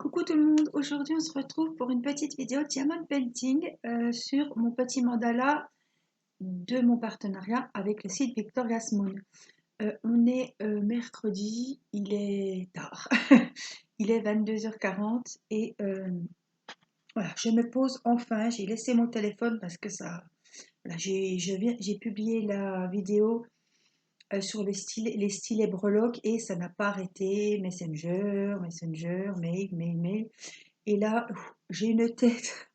Coucou tout le monde, aujourd'hui on se retrouve pour une petite vidéo diamond painting sur mon petit mandala de mon partenariat avec le site Victoria's Moon. On est mercredi, il est tard, il est 22h40 et voilà, je me pose enfin, j'ai laissé mon téléphone parce que ça, voilà, j'ai publié la vidéo sur les stylets breloques et ça n'a pas arrêté, Messenger, mail. Et là, j'ai une tête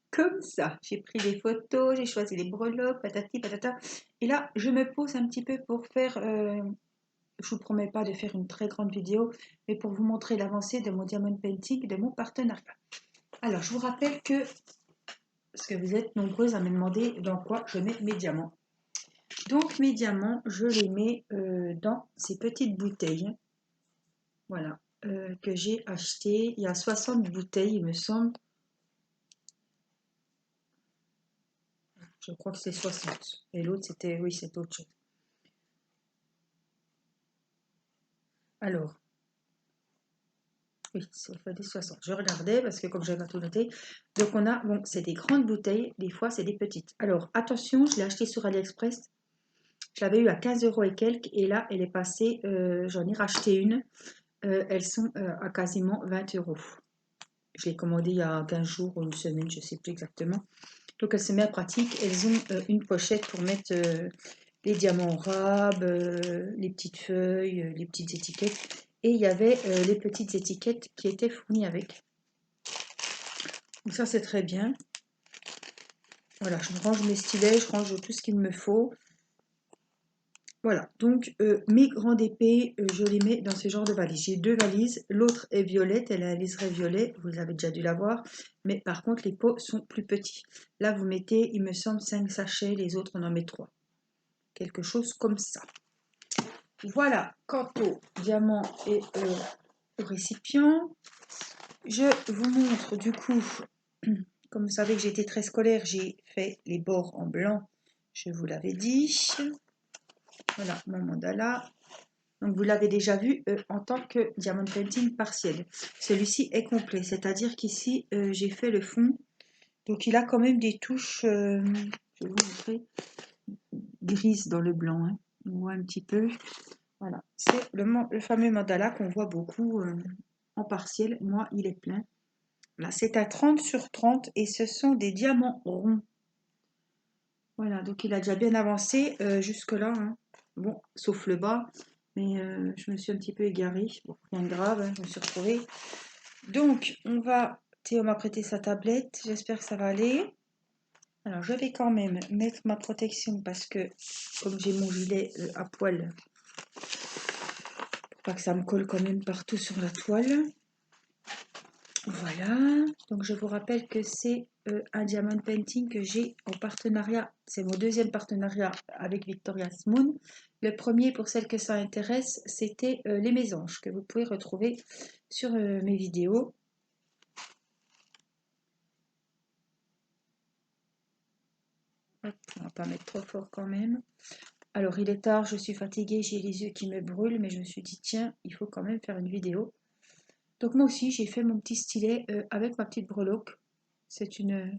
comme ça. J'ai pris des photos, j'ai choisi les breloques, patati patata. Et là, je me pose un petit peu pour faire, je vous promets pas de faire une très grande vidéo, mais pour vous montrer l'avancée de mon diamond painting, de mon partenariat. Alors, je vous rappelle que, parce que vous êtes nombreuses à me demander dans quoi je mets mes diamants. Donc, mes diamants, je les mets dans ces petites bouteilles. Voilà, que j'ai acheté. Il y a 60 bouteilles, il me semble. Je crois que c'est 60. Et l'autre, c'était, oui, c'est autre chose. Alors, oui, ça fait des 60. Je regardais parce que comme je n'avais pas tout noté. Donc, on a, bon, c'est des grandes bouteilles. Des fois, c'est des petites. Alors, attention, je l'ai acheté sur AliExpress. Je l'avais eu à 15 € et quelques. Et là, elle est passée, j'en ai racheté une. Elles sont à quasiment 20 €. Je l'ai commandé il y a 15 jours ou une semaine, je ne sais plus exactement. Donc, elles se mettent à pratique. Elles ont une pochette pour mettre les diamants rab, les petites feuilles, les petites étiquettes. Et il y avait les petites étiquettes qui étaient fournies avec. Donc ça, c'est très bien. Voilà, je range mes stylets, je range tout ce qu'il me faut. Voilà, donc mes grandes épées, je les mets dans ce genre de valise. J'ai deux valises, l'autre est violette, elle a un liseré violet, vous avez déjà dû la voir. Mais par contre, les pots sont plus petits. Là, vous mettez, il me semble, 5 sachets, les autres, on en met 3. Quelque chose comme ça. Voilà, quant au diamant et au récipient, je vous montre du coup, comme vous savez que j'étais très scolaire, j'ai fait les bords en blanc, je vous l'avais dit. Voilà mon mandala. Donc vous l'avez déjà vu en tant que diamond painting partiel. Celui-ci est complet, c'est-à-dire qu'ici j'ai fait le fond. Donc il a quand même des touches, je vais vous montrer, grises dans le blanc. Hein. On voit un petit peu. Voilà, c'est le fameux mandala qu'on voit beaucoup en partiel. Moi, il est plein. Là, c'est à 30 sur 30 et ce sont des diamants ronds. Voilà, donc il a déjà bien avancé jusque-là. Hein. Bon, sauf le bas, mais je me suis un petit peu égarée. Bon, rien de grave, hein, je me suis retrouvée. Donc, Théo m'a prêté sa tablette. J'espère que ça va aller. Alors, je vais quand même mettre ma protection parce que, comme j'ai mon gilet à poil, pas que ça me colle quand même partout sur la toile. Voilà, donc je vous rappelle que c'est un diamond painting que j'ai en partenariat, c'est mon deuxième partenariat avec Victoria's Moon. Le premier, pour celles que ça intéresse, c'était les mésanges que vous pouvez retrouver sur mes vidéos. Hop, on va pas mettre trop fort quand même. Alors il est tard, je suis fatiguée, j'ai les yeux qui me brûlent, mais je me suis dit tiens, il faut quand même faire une vidéo. Donc moi aussi j'ai fait mon petit stylet avec ma petite breloque. C'est une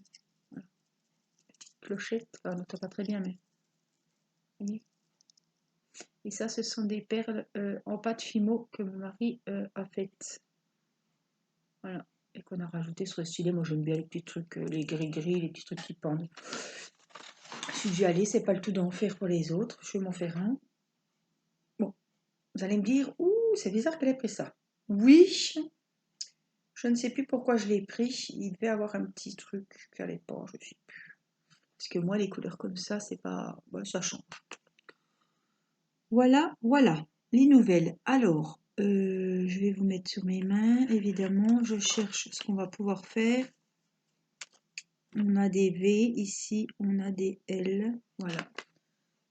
petite clochette, enfin, on n'entend pas très bien mais... Oui. Et ça, ce sont des perles en pâte Fimo que mon mari a faites. Voilà. Et qu'on a rajouté sur le stylet. Moi, j'aime bien les petits trucs, les gris-gris, les petits trucs qui pendent. Je suis dit, allez, c'est pas le tout d'en faire pour les autres. Je vais m'en faire un. Bon, vous allez me dire, ouh, c'est bizarre qu'elle ait pris ça. Oui, je ne sais plus pourquoi je l'ai pris. Il devait avoir un petit truc qui allait pas, je sais plus. Parce que moi, les couleurs comme ça, c'est pas... Bon, ça change. Voilà, voilà, les nouvelles. Alors, je vais vous mettre sur mes mains, évidemment. Je cherche ce qu'on va pouvoir faire. On a des V ici, on a des L. Voilà.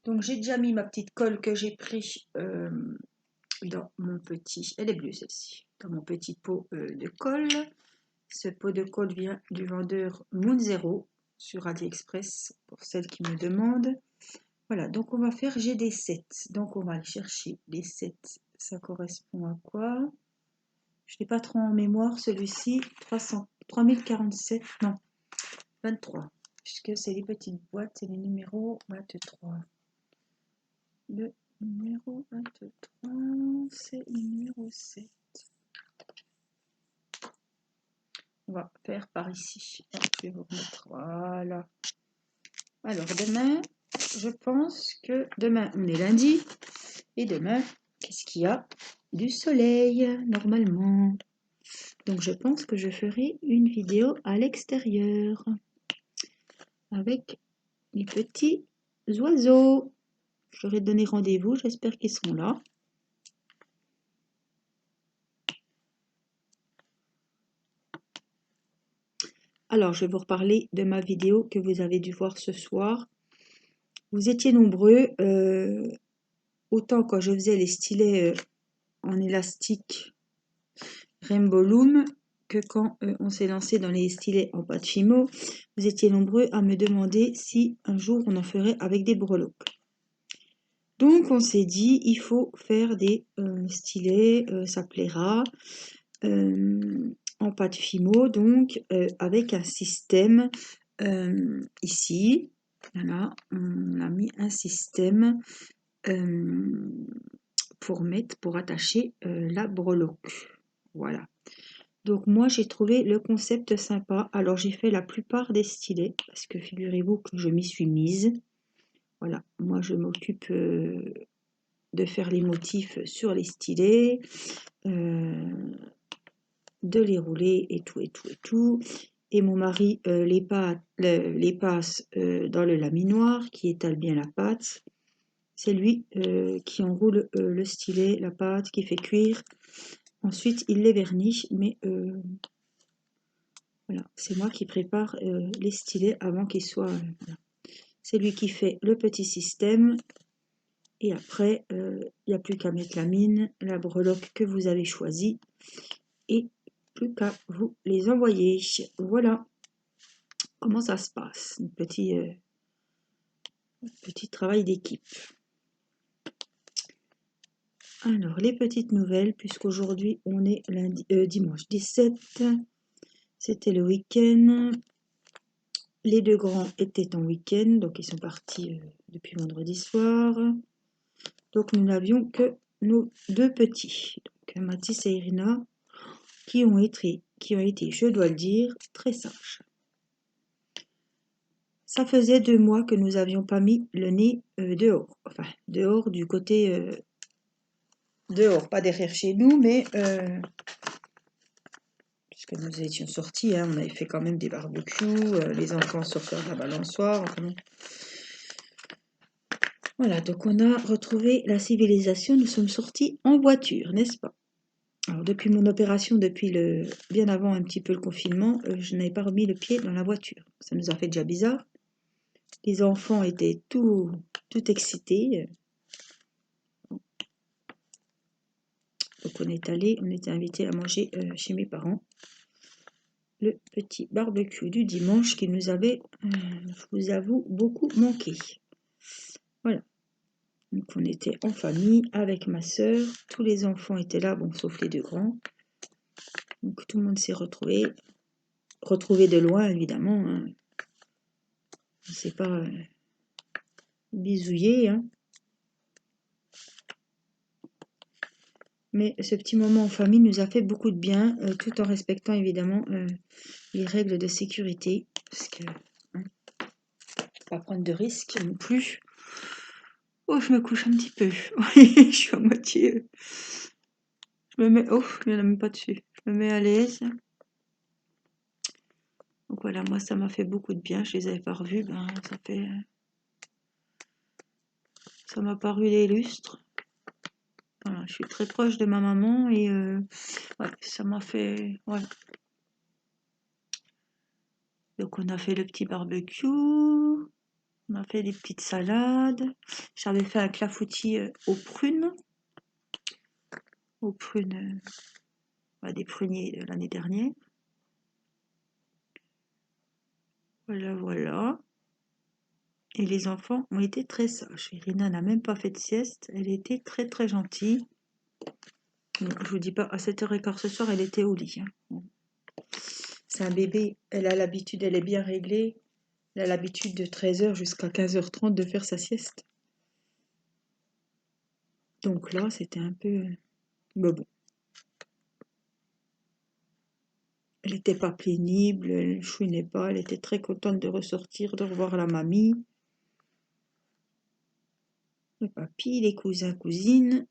Donc, j'ai déjà mis ma petite colle que j'ai pris dans mon petit... Elle est bleue, celle-ci. Dans mon petit pot de colle. Ce pot de colle vient du vendeur Moon Zero sur AliExpress, pour celles qui me demandent. Voilà, donc on va faire, j'ai des 7. Donc on va aller chercher les 7. Ça correspond à quoi? Je n'ai pas trop en mémoire celui-ci. 3047, non, 23. Puisque c'est les petites boîtes, c'est les numéros 23. Le numéro 23, c'est le numéro 7. On va faire par ici. Je vais vous remettre. Voilà. Alors demain, je pense que demain, on est lundi. Et demain, qu'est-ce qu'il y a? Du soleil, normalement. Donc je pense que je ferai une vidéo à l'extérieur. Avec les petits oiseaux. Je leur ai donné rendez-vous. J'espère qu'ils seront là. Alors, je vais vous reparler de ma vidéo que vous avez dû voir ce soir. Vous étiez nombreux, autant quand je faisais les stylets en élastique Rainbow Loom que quand on s'est lancé dans les stylets en pâte Fimo. Vous étiez nombreux à me demander si un jour on en ferait avec des breloques. Donc, on s'est dit, il faut faire des stylets, ça plaira. En pâte Fimo, donc avec un système ici. Voilà, on a mis un système pour attacher la breloque. Voilà. Donc moi j'ai trouvé le concept sympa. Alors j'ai fait la plupart des stylets parce que figurez-vous que je m'y suis mise. Voilà, moi je m'occupe de faire les motifs sur les stylets. De les rouler et tout et tout et tout. Et mon mari les passe dans le laminoir qui étale bien la pâte. C'est lui qui enroule le stylet, la pâte, qui fait cuire. Ensuite, il les vernit, mais voilà, c'est moi qui prépare les stylets avant qu'ils soient... voilà. C'est lui qui fait le petit système. Et après, il n'y a plus qu'à mettre la mine, la breloque que vous avez choisie. Et plus qu'à vous les envoyer. Voilà comment ça se passe. Un petit travail d'équipe. Alors, les petites nouvelles, puisqu'aujourd'hui on est dimanche 17. C'était le week-end. Les deux grands étaient en week-end, donc ils sont partis depuis vendredi soir. Donc nous n'avions que nos deux petits, donc Mathis et Irina, qui ont été, je dois le dire, très sages. Ça faisait 2 mois que nous n'avions pas mis le nez dehors. Enfin, dehors du côté... dehors, pas derrière chez nous, mais... puisque nous étions sortis, hein, on avait fait quand même des barbecues, les enfants sur faire de la balançoire. Enfin, voilà, donc on a retrouvé la civilisation, nous sommes sortis en voiture, n'est-ce pas? Alors depuis mon opération, bien avant un petit peu le confinement, je n'avais pas remis le pied dans la voiture. Ça nous a fait déjà bizarre. Les enfants étaient tout excités. Donc on était invités à manger chez mes parents le petit barbecue du dimanche qui nous avait, je vous avoue, beaucoup manqué. Voilà. Donc on était en famille avec ma sœur. Tous les enfants étaient là, bon, sauf les deux grands. Donc tout le monde s'est retrouvé de loin évidemment. Hein. On ne s'est pas bisouillé. Hein. Mais ce petit moment en famille nous a fait beaucoup de bien, tout en respectant évidemment les règles de sécurité. Parce que hein, pas prendre de risques non plus. Oh, je me couche un petit peu. Je suis à moitié. Je me mets. Oh, il n'y en a même pas dessus. Je me mets à l'aise. Donc voilà, moi ça m'a fait beaucoup de bien. Je les avais pas revus. Ben, ça m'a paru les lustres. Voilà, je suis très proche de ma maman et ouais, ça m'a fait. Voilà. Donc on a fait le petit barbecue. On a fait des petites salades. J'avais fait un clafoutis aux prunes. Aux prunes, des pruniers de l'année dernière. Voilà, voilà. Et les enfants ont été très sages. Irina n'a même pas fait de sieste. Elle était très très gentille. Donc, je vous dis pas, à 7h15 ce soir, elle était au lit. Hein. Bon. C'est un bébé, elle a l'habitude, elle est bien réglée. Elle a l'habitude de 13h jusqu'à 15h30 de faire sa sieste. Donc là, c'était un peu... Mais bon. Elle n'était pas pénible, elle chouinait pas, elle était très contente de ressortir, de revoir la mamie. Le papy, les cousins, cousines.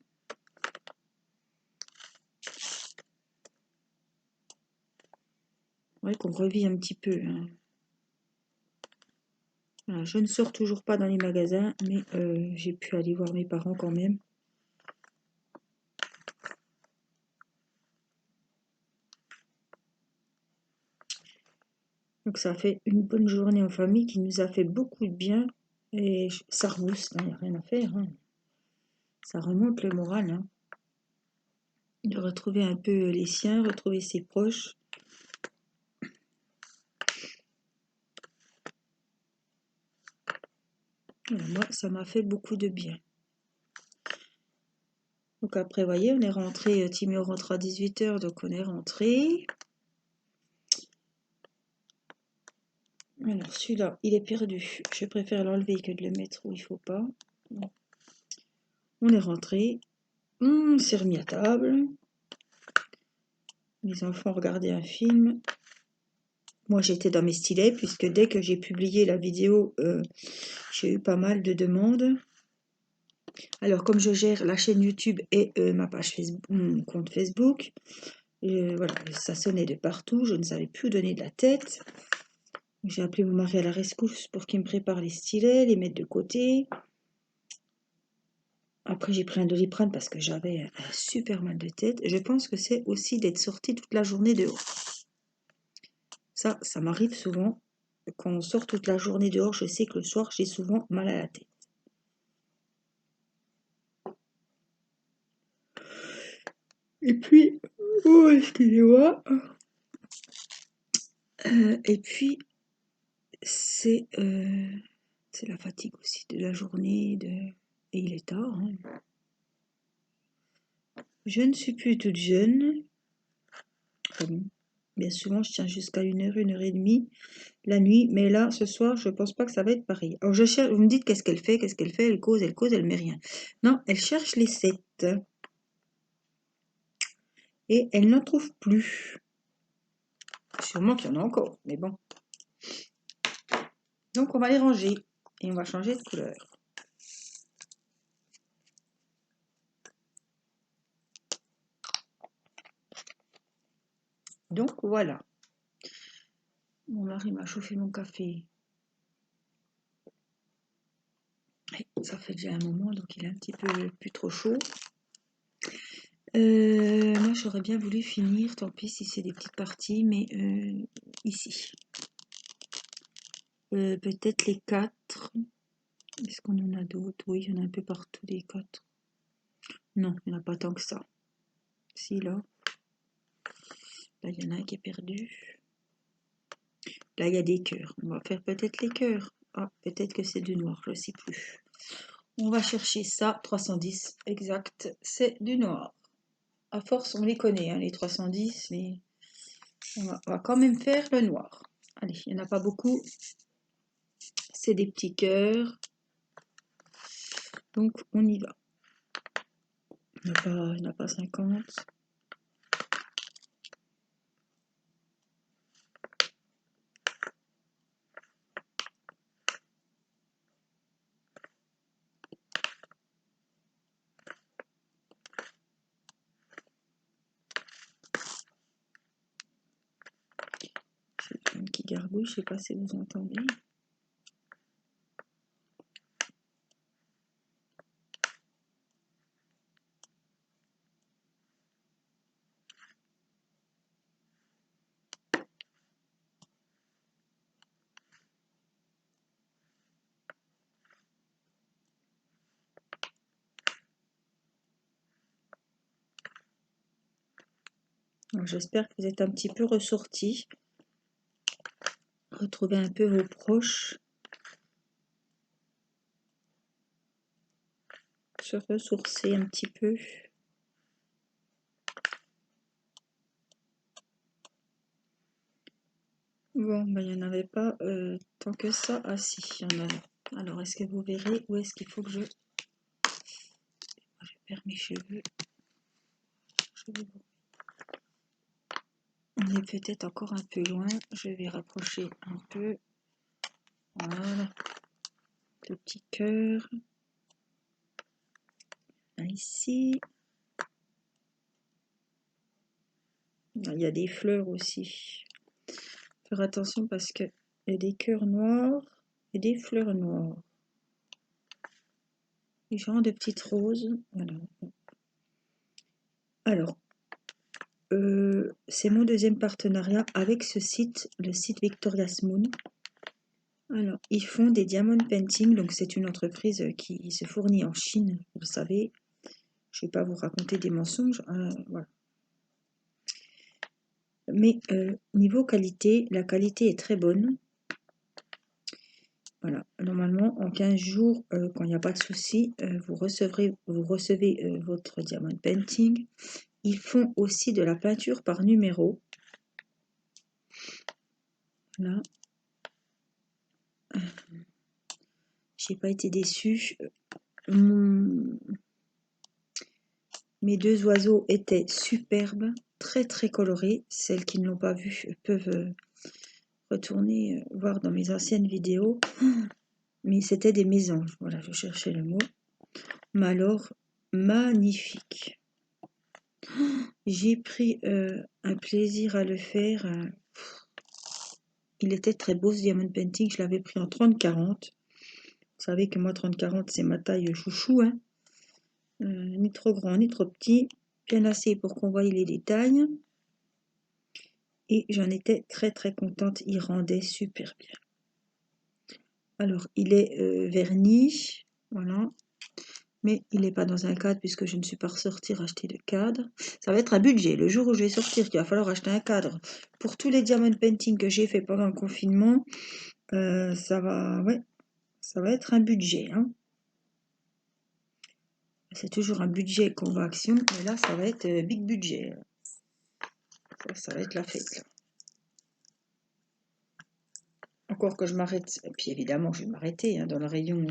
Ouais, qu'on revit un petit peu. Hein. Voilà, je ne sors toujours pas dans les magasins, mais j'ai pu aller voir mes parents quand même. Donc ça fait une bonne journée en famille qui nous a fait beaucoup de bien. Et ça rebooste, il n'y a rien à faire. Hein. Ça remonte le moral. Hein. De retrouver un peu les siens, retrouver ses proches. Voilà, moi, ça m'a fait beaucoup de bien. Donc après, vous voyez, on est rentré, Timur rentre à 18h, donc on est rentré. Alors celui-là, il est perdu. Je préfère l'enlever que de le mettre où il faut pas. Bon. On est rentré. On s'est remis à table. Les enfants regardaient un film. Moi, j'étais dans mes stylets, puisque dès que j'ai publié la vidéo, j'ai eu pas mal de demandes. Alors, comme je gère la chaîne YouTube et ma page Facebook, mon compte Facebook, voilà, ça sonnait de partout. Je ne savais plus où donner de la tête. J'ai appelé mon mari à la rescousse pour qu'il me prépare les stylets, les mettre de côté. Après, j'ai pris un Doliprane parce que j'avais un super mal de tête. Je pense que c'est aussi d'être sortie toute la journée dehors. Ça m'arrive souvent. Quand on sort toute la journée dehors, je sais que le soir, j'ai souvent mal à la tête. Et puis, oh, excusez-moi. Et puis, c'est la fatigue aussi de la journée. Et il est tard. Hein. Je ne suis plus toute jeune. Bon, bien souvent, je tiens jusqu'à 1h, 1h30 la nuit. Mais là, ce soir, je ne pense pas que ça va être pareil. Alors, je cherche, vous me dites qu'est-ce qu'elle fait, elle cause, elle met rien. Non, elle cherche les 7. Et elle n'en trouve plus. Sûrement qu'il y en a encore, mais bon. Donc, on va les ranger. Et on va changer de couleur. Donc, voilà. Mon mari m'a chauffé mon café. Ça fait déjà un moment, donc il est un petit peu plus trop chaud. Moi, j'aurais bien voulu finir, tant pis si c'est des petites parties, mais ici. Peut-être les 4. Est-ce qu'on en a d'autres? Oui, il y en a un peu partout, les 4. Non, il n'y en a pas tant que ça. Si, là. Là, il y en a un qui est perdu. Là, il y a des cœurs. On va faire peut-être les cœurs. Ah, peut-être que c'est du noir, je ne sais plus. On va chercher ça, 310, exact, c'est du noir. À force, on les connaît, hein, les 310, mais on va quand même faire le noir. Allez, il n'y en a pas beaucoup. C'est des petits cœurs. Donc, on y va. Il n'y en a pas 50. J'ai un qui gargouille, je ne sais pas si vous entendez. J'espère que vous êtes un petit peu ressortis. Retrouvez un peu vos proches. Se ressourcer un petit peu. Bon, ben, il n'y en avait pas tant que ça. Ah si, il y en a là. Alors, est-ce que vous verrez où est-ce qu'il faut que je perds mes cheveux? On est peut-être encore un peu loin. Je vais rapprocher un peu. Voilà. Le petit cœur. Ici. Il y a des fleurs aussi. Faire attention parce que il y a des cœurs noirs et des fleurs noires. Des genres de petites roses. Voilà. Alors, c'est mon deuxième partenariat avec ce site, le site Victoria's Moon. Alors, ils font des diamond painting, donc c'est une entreprise qui se fournit en Chine, vous le savez. Je ne vais pas vous raconter des mensonges, voilà. Mais niveau qualité, la qualité est très bonne. Voilà, normalement en 15 jours, quand il n'y a pas de souci, vous recevez votre diamond painting. Ils font aussi de la peinture par numéro. Là, j'ai pas été déçue. Mes deux oiseaux étaient superbes, très très colorés. Celles qui ne l'ont pas vu peuvent retourner voir dans mes anciennes vidéos. Mais c'était des mésanges, voilà, je cherchais le mot. Mais alors, magnifique. J'ai pris un plaisir à le faire. Il était très beau ce diamond painting, je l'avais pris en 30-40. Vous savez que moi 30-40 c'est ma taille chouchou, hein. Ni trop grand ni trop petit, bien assez pour qu'on voie les détails. Et j'en étais très très contente, il rendait super bien. Alors il est verni, voilà, mais il n'est pas dans un cadre puisque je ne suis pas ressortie acheter de cadre. Ça va être un budget, le jour où je vais sortir qu'il va falloir acheter un cadre. Pour tous les diamond painting que j'ai fait pendant le confinement, ça va être un budget, hein. C'est toujours un budget qu'on va action, mais là ça va être big budget. Ça va être la fête là. Encore que je m'arrête, et puis évidemment je vais m'arrêter hein, dans le rayon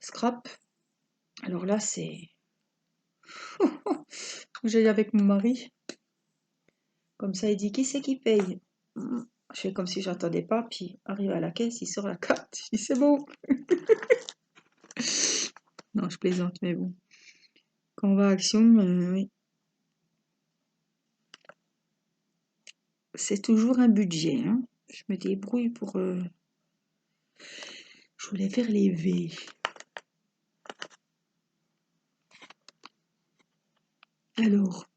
scrap. Alors là c'est... J'ai avec mon mari. Comme ça il dit qui c'est qui paye? Je fais comme si j'entendais pas, puis arrive à la caisse, il sort la carte. Je dis c'est bon. Non je plaisante mais bon. Quand on va à action, oui. C'est toujours un budget. Hein. Je me débrouille pour... Je voulais faire les V. Alors,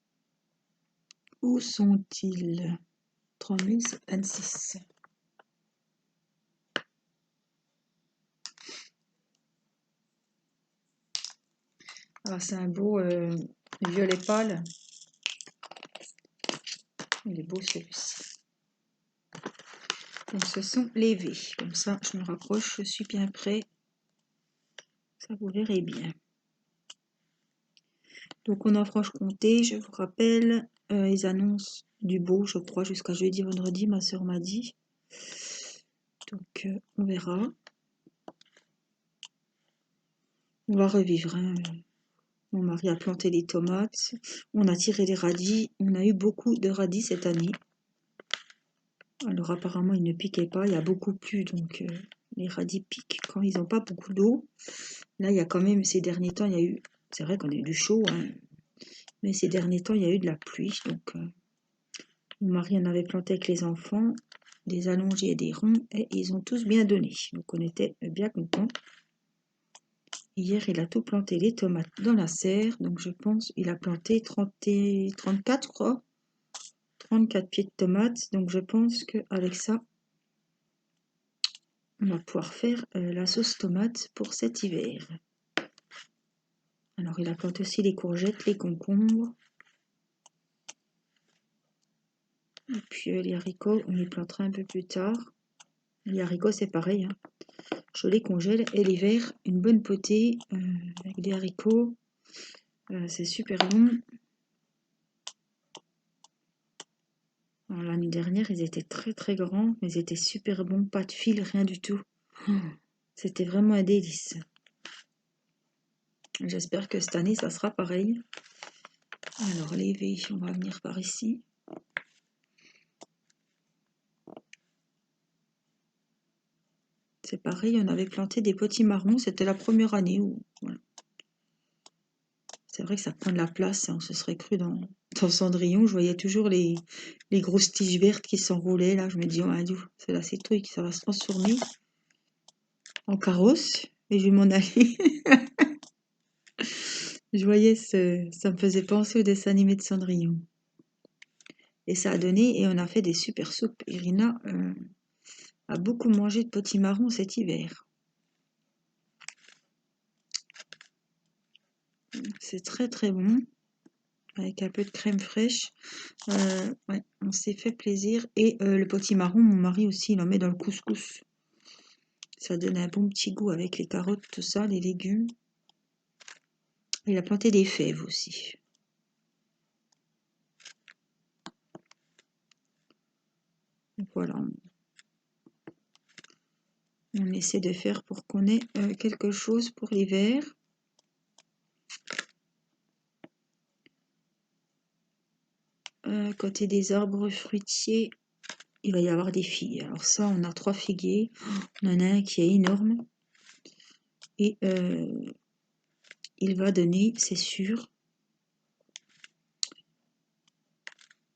où sont-ils? 3026. Ah, c'est un beau violet pâle. Il est beau celui-ci. Donc ce sont les V. Comme ça, je me rapproche, je suis bien prêt. Ça vous verrez bien. Donc on a Franche-Comté, je vous rappelle, ils annoncent du beau, je crois, jusqu'à jeudi, vendredi, ma soeur m'a dit. Donc on verra. On va revivre. Hein. Mon mari a planté les tomates, on a tiré les radis, on a eu beaucoup de radis cette année. Alors apparemment ils ne piquaient pas, il y a beaucoup plu, donc les radis piquent quand ils n'ont pas beaucoup d'eau. Là il y a quand même, ces derniers temps, il y a eu, c'est vrai qu'on a eu du chaud, hein, mais ces derniers temps il y a eu de la pluie, donc mon mari en avait planté avec les enfants, des allongés et des ronds, et ils ont tous bien donné, donc on était bien contents. Hier, il a tout planté, les tomates dans la serre. Donc, je pense il a planté 34, je crois. 34 pieds de tomates. Donc, je pense qu'avec ça, on va pouvoir faire la sauce tomate pour cet hiver. Alors, il a planté aussi les courgettes, les concombres. Et puis, les haricots, on les plantera un peu plus tard. Les haricots, c'est pareil. Hein. Je les congèle. Et l'hiver, une bonne potée avec des haricots. C'est super bon. L'année dernière, ils étaient très très grands, mais ils étaient super bons, pas de fil, rien du tout. C'était vraiment un délice. J'espère que cette année, ça sera pareil. Alors, les V, on va venir par ici. C'est pareil, on avait planté des petits marrons, c'était la première année où... Voilà. C'est vrai que ça prend de la place, on se serait cru dans Cendrillon, je voyais toujours les grosses tiges vertes qui s'enroulaient, là, je me dis, oh, c'est la citrouille qui ça va se transformer en carrosse, et je vais m'en aller. Je voyais, ça me faisait penser au dessin animé de Cendrillon. Et ça a donné, et on a fait des super soupes. Irina a beaucoup mangé de petits marrons cet hiver. C'est très très bon, avec un peu de crème fraîche. Ouais, on s'est fait plaisir. Et le petit marron, mon mari aussi, il en met dans le couscous. Ça donne un bon petit goût avec les carottes, tout ça, les légumes. Il a planté des fèves aussi. Donc voilà. On essaie de faire pour qu'on ait quelque chose pour l'hiver. Côté des arbres fruitiers, il va y avoir des figues. Alors ça, on a 3 figuiers. On en a un qui est énorme. Et il va donner, c'est sûr.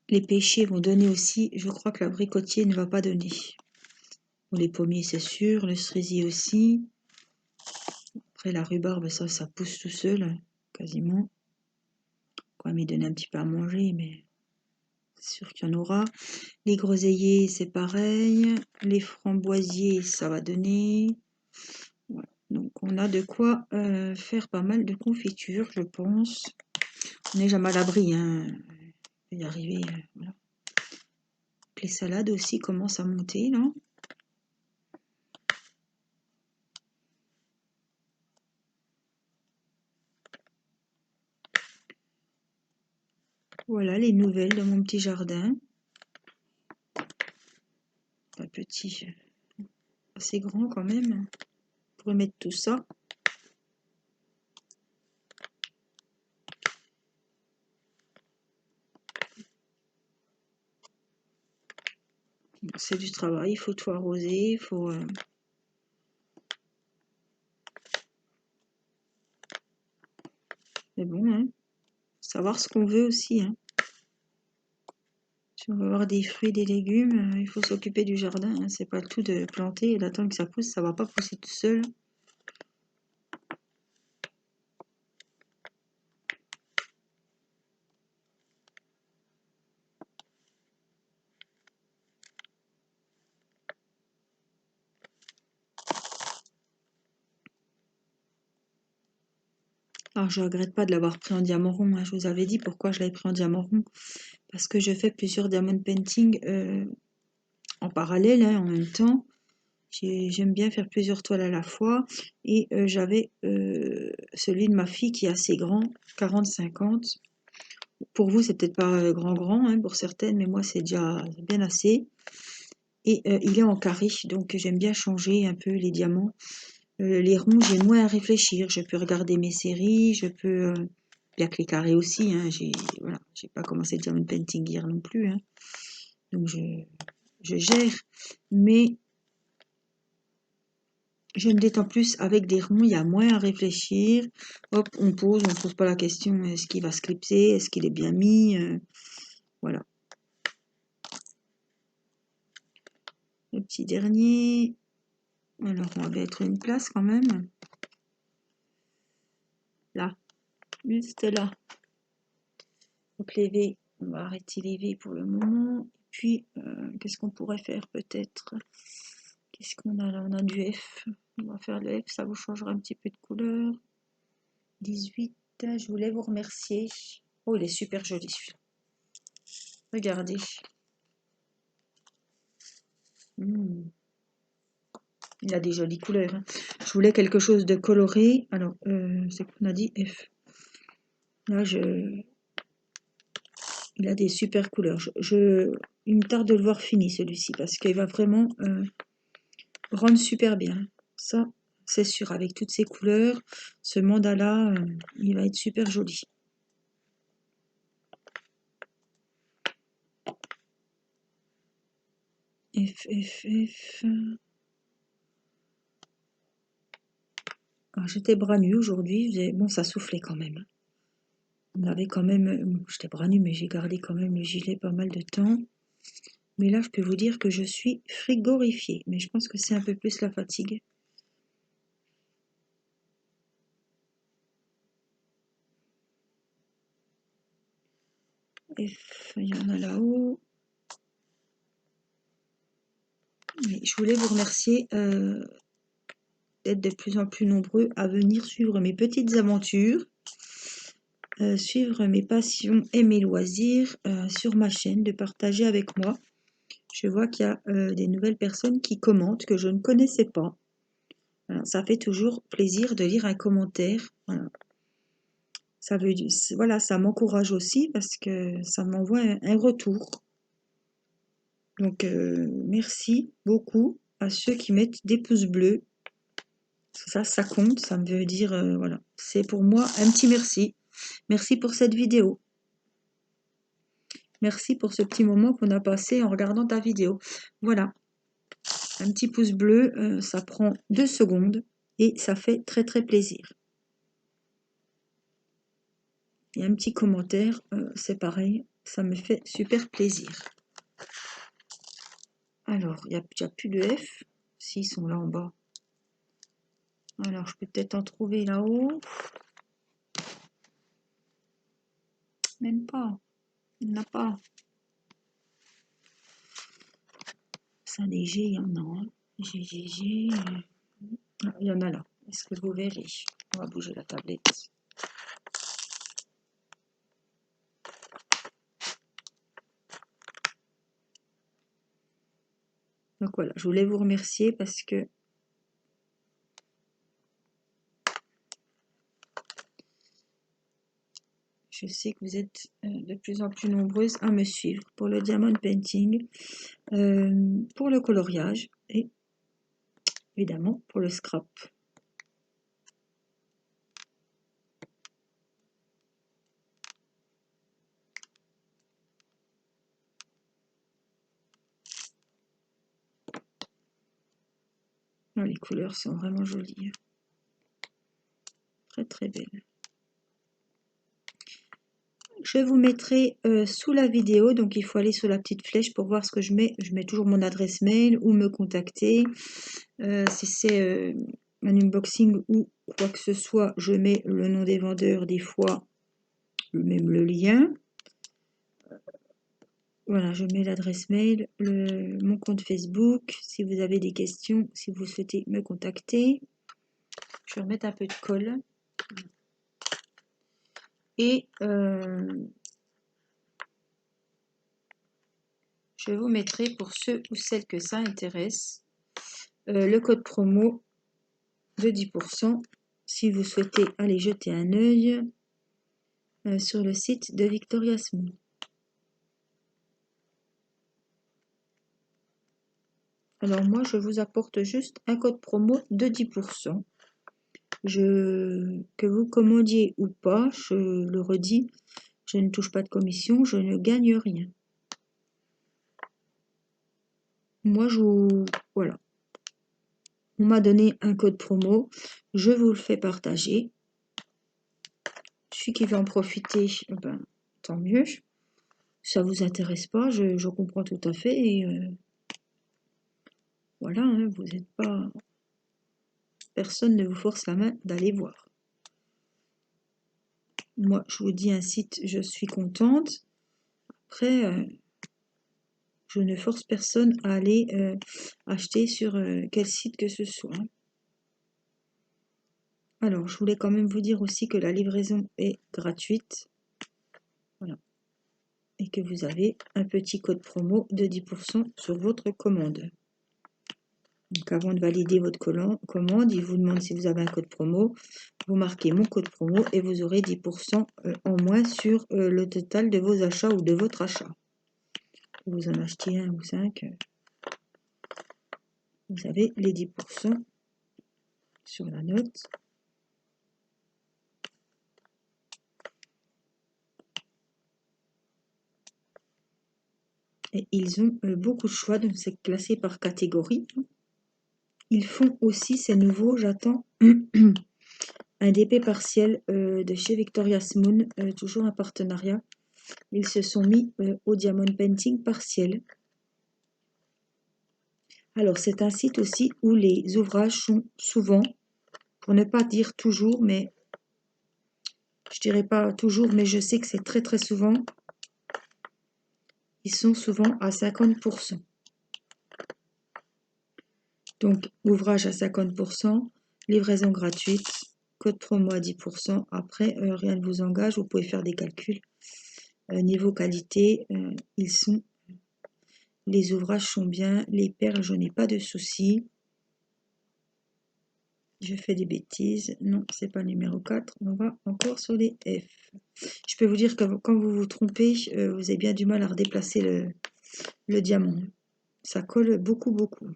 Les pêchers vont donner aussi. Je crois que l'abricotier ne va pas donner. Bon, les pommiers, c'est sûr. Le cerisier aussi. Après, la rhubarbe, ça pousse tout seul, quasiment. Quand même, il donne un petit peu à manger, mais c'est sûr qu'il y en aura. Les groseilliers, c'est pareil. Les framboisiers, ça va donner. Voilà. Donc, on a de quoi faire pas mal de confitures, je pense. On n'est jamais à l'abri, hein. Il peut y arriver. Voilà. Les salades aussi commencent à monter, là. Voilà les nouvelles de mon petit jardin. Pas petit, assez grand quand même, pour mettre tout ça. C'est du travail, il faut tout arroser, il faut... Mais bon, hein, savoir ce qu'on veut aussi. Hein. Si on veut avoir des fruits, des légumes, il faut s'occuper du jardin. Hein. C'est pas le tout de planter et d'attendre que ça pousse, ça va pas pousser tout seul. Alors je regrette pas de l'avoir pris en diamant rond. Hein. Je vous avais dit pourquoi je l'avais pris en diamant rond. Parce que je fais plusieurs diamond painting en parallèle, hein, en même temps. J'aime bien faire plusieurs toiles à la fois. Et j'avais celui de ma fille qui est assez grand, 40-50. Pour vous, c'est peut-être pas grand, hein, pour certaines, mais moi, c'est déjà bien assez. Et il est en carré, donc j'aime bien changer un peu les diamants. Les ronds, j'ai moins à réfléchir. Je peux regarder mes séries, je peux... bien que les carrés aussi, hein, voilà, j'ai pas commencé le diamond painting hier non plus. Hein, donc je gère. Mais je me détends plus avec des ronds, il y a moins à réfléchir. Hop, on pose, on ne pose pas la question, est-ce qu'il va se clipser, est-ce qu'il est bien mis, voilà. Le petit dernier, alors on va mettre une place quand même. Là, juste là. Donc les V, on va arrêter les V pour le moment. Et puis, qu'est-ce qu'on pourrait faire peut-être? Qu'est-ce qu'on a là? On a du F. On va faire le F, ça vous changera un petit peu de couleur. 18, je voulais vous remercier. Oh, il est super joli celui-là. Regardez. Il a des jolies couleurs. Hein. Je voulais quelque chose de coloré. Alors, c'est qu'on a dit F. Là, Il a des super couleurs. Il me tarde de le voir fini celui-ci parce qu'il va vraiment rendre super bien. Ça, c'est sûr. Avec toutes ces couleurs, ce mandala, il va être super joli. F, F, F. J'étais bras nus aujourd'hui. Bon, ça soufflait quand même. On avait quand même... J'étais bras nus, mais j'ai gardé quand même le gilet pas mal de temps. Mais là, je peux vous dire que je suis frigorifiée. Mais je pense que c'est un peu plus la fatigue. F, il y en a là-haut. Je voulais vous remercier d'être de plus en plus nombreux à venir suivre mes petites aventures, suivre mes passions et mes loisirs sur ma chaîne, de partager avec moi. Je vois qu'il y a des nouvelles personnes qui commentent que je ne connaissais pas. Voilà, ça fait toujours plaisir de lire un commentaire. Voilà. Voilà, ça m'encourage aussi parce que ça m'envoie un retour. Donc, merci beaucoup à ceux qui mettent des pouces bleus. Ça compte, ça me veut dire, voilà. C'est pour moi un petit merci. Merci pour cette vidéo. Merci pour ce petit moment qu'on a passé en regardant ta vidéo. Voilà. Un petit pouce bleu, ça prend 2 secondes et ça fait très très plaisir. Et un petit commentaire, c'est pareil, ça me fait super plaisir. Alors, il n'y a plus de F. S'ils sont là en bas. Alors, je peux peut-être en trouver là-haut. Même pas. Il n'y en a pas. Ça, des G, il y en a. Hein. G, G, G. Ah, il y en a là. Est-ce que vous verrez? On va bouger la tablette. Donc voilà, je voulais vous remercier parce que je sais que vous êtes de plus en plus nombreuses à me suivre pour le diamond painting, pour le coloriage et évidemment pour le scrap. Oh, les couleurs sont vraiment jolies. Très très belles. Je vous mettrai sous la vidéo, donc il faut aller sur la petite flèche pour voir ce que je mets. Je mets toujours mon adresse mail ou me contacter. Si c'est un unboxing ou quoi que ce soit, je mets le nom des vendeurs, des fois même le lien. Voilà, je mets l'adresse mail, mon compte Facebook, si vous avez des questions, si vous souhaitez me contacter. Je vais remettre un peu de colle. Et je vous mettrai, pour ceux ou celles que ça intéresse, le code promo de 10% si vous souhaitez aller jeter un œil sur le site de Victoria's Moon. Alors moi, je vous apporte juste un code promo de 10%. Que vous commandiez ou pas, je le redis, je ne touche pas de commission, je ne gagne rien. Moi, voilà. On m'a donné un code promo, je vous le fais partager. Celui qui veut en profiter, ben, tant mieux. Ça vous intéresse pas, je comprends tout à fait. Et voilà, hein, vous n'êtes pas... Personne ne vous force la main d'aller voir. Moi, je vous dis un site, je suis contente. Après, je ne force personne à aller acheter sur quel site que ce soit. Alors, je voulais quand même vous dire aussi que la livraison est gratuite. Voilà. Et que vous avez un petit code promo de 10% sur votre commande. Donc avant de valider votre commande, il vous demande si vous avez un code promo. Vous marquez mon code promo et vous aurez 10% en moins sur le total de vos achats ou de votre achat. Vous en achetez un ou 5, vous avez les 10% sur la note. Et ils ont beaucoup de choix, donc c'est classé par catégorie. Ils font aussi, c'est nouveau, j'attends un DP partiel de chez Victoria's Moon, toujours un partenariat. Ils se sont mis au diamond painting partiel. Alors c'est un site aussi où les ouvrages sont souvent, pour ne pas dire toujours, mais je dirais pas toujours, mais je sais que c'est très très souvent, ils sont souvent à 50%. Donc ouvrage à 50%, livraison gratuite, code promo à 10%. Après, rien ne vous engage, vous pouvez faire des calculs. Niveau qualité, les ouvrages sont bien, les perles, je n'ai pas de soucis. Je fais des bêtises, non, c'est pas le numéro 4, on va encore sur les F. Je peux vous dire que quand vous vous trompez, vous avez bien du mal à redéplacer le diamant. Ça colle beaucoup, beaucoup.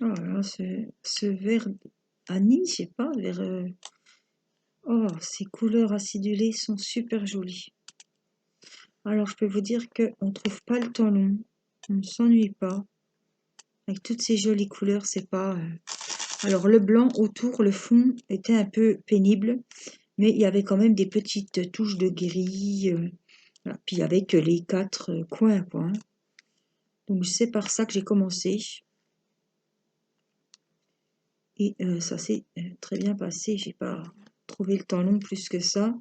Oh là, ce vert anis, je sais pas, vert... Oh, ces couleurs acidulées sont super jolies. Alors, je peux vous dire qu'on ne trouve pas le temps long. On ne s'ennuie pas. Avec toutes ces jolies couleurs, c'est pas... Alors, le blanc autour, le fond, était un peu pénible. Mais il y avait quand même des petites touches de gris. Voilà. Puis avec les 4 coins, quoi. Hein. Donc, c'est par ça que j'ai commencé. Et ça s'est très bien passé. J'ai pas trouvé le temps long plus que ça.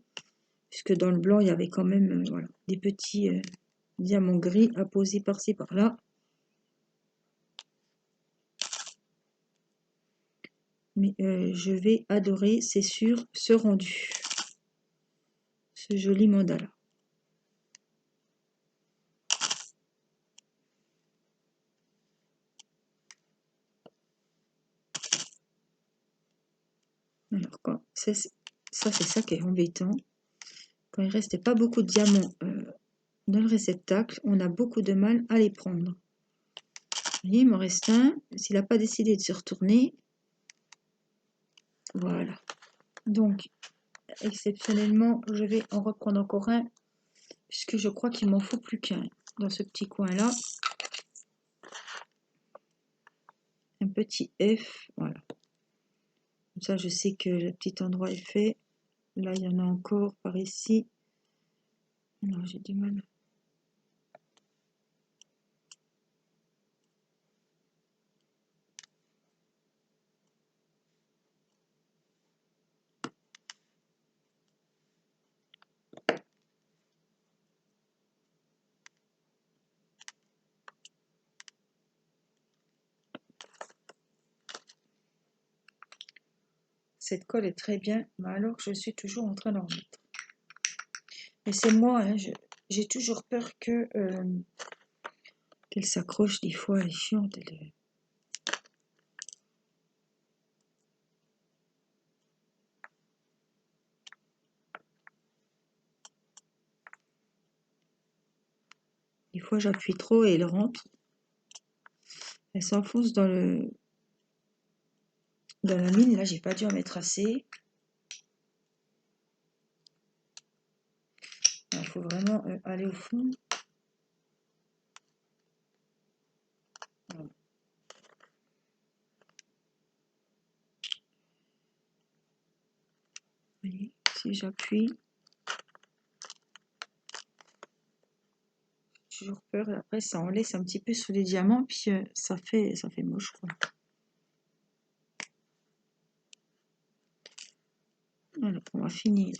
Puisque dans le blanc, il y avait quand même voilà, des petits diamants gris à poser par-ci, par-là. Mais je vais adorer, c'est sûr, ce rendu. Ce joli mandala. Alors, quand ça, c'est ça qui est embêtant. Quand il ne restait pas beaucoup de diamants dans le réceptacle, on a beaucoup de mal à les prendre. Vous voyez, il m'en reste un. S'il n'a pas décidé de se retourner, voilà. Donc, exceptionnellement, je vais en reprendre encore un, puisque je crois qu'il m'en faut plus qu'un dans ce petit coin-là. Un petit F, voilà. Comme ça, je sais que le petit endroit est fait. Là, il y en a encore par ici. Non, j'ai du mal. Cette colle est très bien, mais alors je suis toujours en train d'en remettre. Mais c'est moi, hein, j'ai toujours peur que qu'elle s'accroche. Des fois, elle est chiante. Des fois, j'appuie trop et elle rentre. Elle s'enfonce dans la mine. Là, j'ai pas dû en mettre assez. Il faut vraiment aller au fond. Voilà. voyez, si j'appuie, j'ai toujours peur. Et après, ça enlace un petit peu sur les diamants, puis ça fait moche, quoi. Alors, on va finir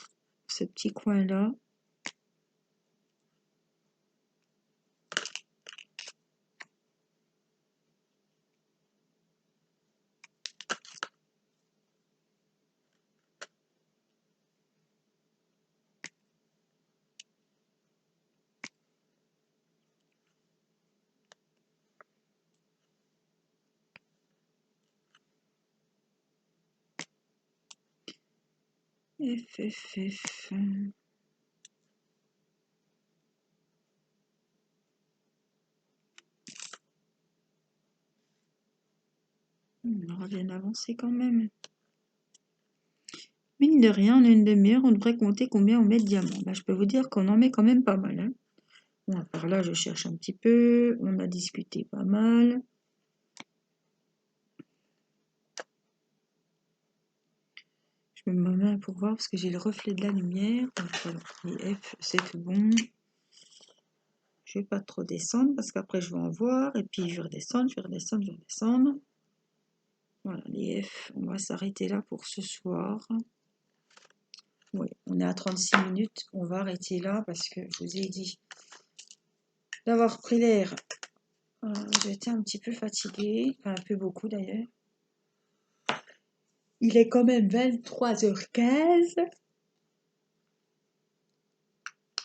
ce petit coin-là. F. On aura bien avancé quand même. Mine de rien, en une demi-heure, on devrait compter combien on met de diamants. Là, je peux vous dire qu'on en met quand même pas mal. Hein. Bon, par là, je cherche un petit peu. On a discuté pas mal. Je mets ma main pour voir parce que j'ai le reflet de la lumière. Donc, les F, c'est tout bon. Je vais pas trop descendre parce qu'après, je vais en voir. Et puis, je vais redescendre, je vais redescendre, je vais redescendre. Voilà, les F, on va s'arrêter là pour ce soir. Oui, on est à 36 minutes. On va arrêter là parce que je vous ai dit d'avoir pris l'air. J'étais un petit peu fatiguée, enfin un peu beaucoup d'ailleurs. Il est quand même 23h15.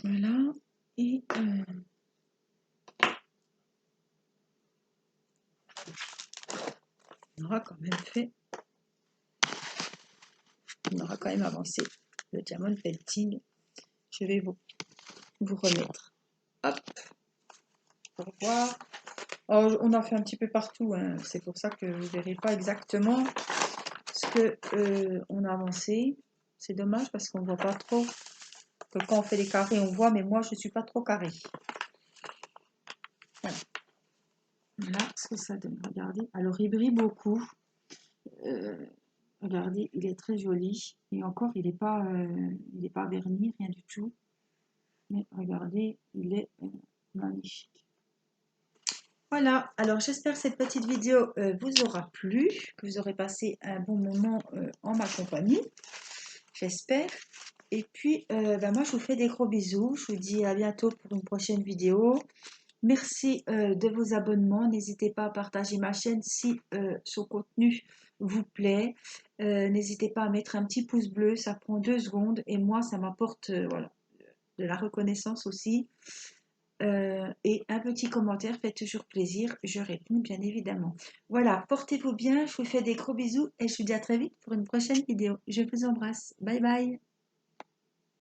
Voilà. Et on aura quand même fait. On aura quand même avancé le diamond pelting. Je vais vous remettre. Hop. Pour voir. Alors, on a fait un petit peu partout. Hein. C'est pour ça que vous ne verrez pas exactement ce que on a avancé. C'est dommage parce qu'on ne voit pas trop. Que quand on fait les carrés, on voit, mais moi, je ne suis pas trop carré. Voilà. Voilà ce que ça donne. Regardez. Alors, il brille beaucoup. Regardez, il est très joli. Et encore, il n'est pas verni, rien du tout. Mais regardez, il est magnifique. Voilà, alors j'espère que cette petite vidéo vous aura plu, que vous aurez passé un bon moment en ma compagnie. J'espère. Et puis, moi, je vous fais des gros bisous. Je vous dis à bientôt pour une prochaine vidéo. Merci de vos abonnements. N'hésitez pas à partager ma chaîne si ce contenu vous plaît. N'hésitez pas à mettre un petit pouce bleu. Ça prend 2 secondes. Et moi, ça m'apporte voilà, de la reconnaissance aussi. Et un petit commentaire fait toujours plaisir. Je réponds bien évidemment. Voilà, portez-vous bien. Je vous fais des gros bisous. Et je vous dis à très vite pour une prochaine vidéo. Je vous embrasse. Bye bye.